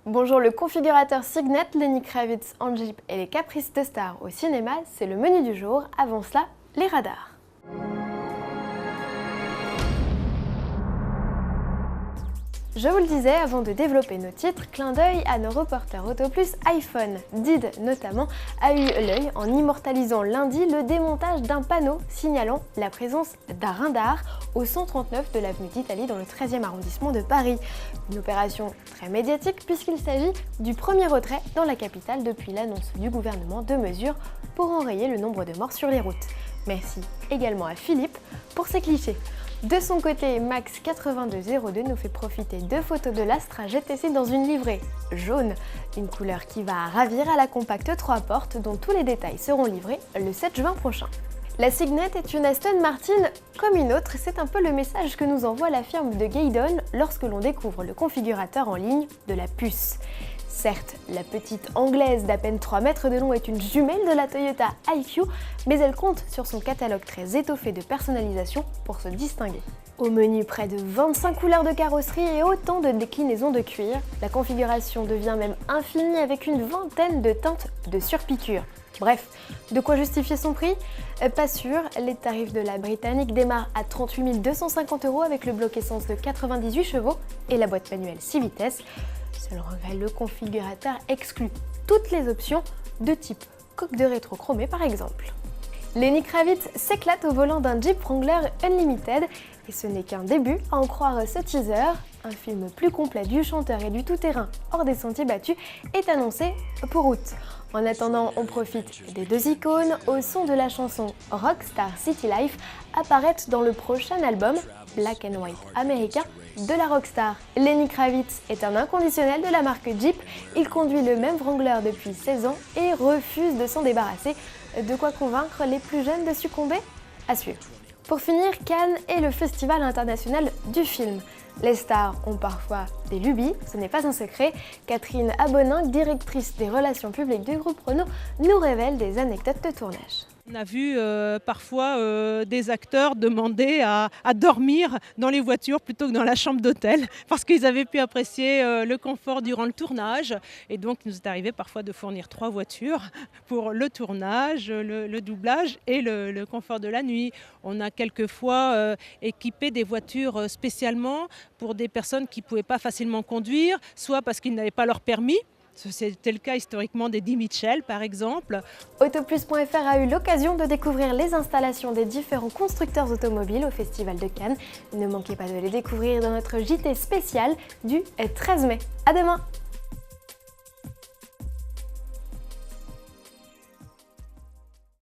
Bonjour, le configurateur Signet, Lenny Kravitz en Jeep et les caprices de stars au cinéma, c'est le menu du jour. Avant cela, les radars. Je vous le disais, avant de développer nos titres, clin d'œil à nos reporters Autoplus iPhone. Did notamment a eu l'œil en immortalisant lundi le démontage d'un panneau signalant la présence d'un radar au 139 de l'avenue d'Italie dans le 13e arrondissement de Paris. Une opération très médiatique puisqu'il s'agit du premier retrait dans la capitale depuis l'annonce du gouvernement de mesures pour enrayer le nombre de morts sur les routes. Merci également à Philippe pour ses clichés. De son côté, Max8202 nous fait profiter de photos de l'Astra GTC dans une livrée jaune, une couleur qui va ravir à la compacte 3 portes dont tous les détails seront livrés le 7 juin prochain. La Signet est une Aston Martin comme une autre, c'est un peu le message que nous envoie la firme de Gaydon lorsque l'on découvre le configurateur en ligne de la puce. Certes, la petite anglaise d'à peine 3 mètres de long est une jumelle de la Toyota iQ, mais elle compte sur son catalogue très étoffé de personnalisation pour se distinguer. Au menu, près de 25 couleurs de carrosserie et autant de déclinaisons de cuir, la configuration devient même infinie avec une vingtaine de teintes de surpiqûre. Bref, de quoi justifier son prix? Pas sûr, les tarifs de la Britannique démarrent à 38 250 € avec le bloc essence de 98 chevaux et la boîte manuelle 6 vitesses. Seul regret, le configurateur exclut toutes les options de type coque de rétro chromée par exemple. Lenny Kravitz s'éclate au volant d'un Jeep Wrangler Unlimited et ce n'est qu'un début à en croire ce teaser. Un film plus complet du chanteur et du tout-terrain hors des sentiers battus est annoncé pour août. En attendant, on profite des deux icônes au son de la chanson Rockstar City Life apparaître dans le prochain album Black and White américain de la rockstar. Lenny Kravitz est un inconditionnel de la marque Jeep. Il conduit le même Wrangler depuis 16 ans et refuse de s'en débarrasser. De quoi convaincre les plus jeunes de succomber? À suivre. Pour finir, Cannes est le festival international du film. Les stars ont parfois des lubies, ce n'est pas un secret. Catherine Abonin, directrice des relations publiques du groupe Renault, nous révèle des anecdotes de tournage. On a vu parfois des acteurs demander à dormir dans les voitures plutôt que dans la chambre d'hôtel parce qu'ils avaient pu apprécier le confort durant le tournage. Et donc, il nous est arrivé parfois de fournir 3 voitures pour le tournage, le doublage et le confort de la nuit. On a quelquefois équipé des voitures spécialement pour des personnes qui ne pouvaient pas facilement conduire, soit parce qu'ils n'avaient pas leur permis. C'était le cas historiquement d'Eddie Mitchell par exemple. Autoplus.fr a eu l'occasion de découvrir les installations des différents constructeurs automobiles au Festival de Cannes. Ne manquez pas de les découvrir dans notre JT spécial du 13 mai. À demain!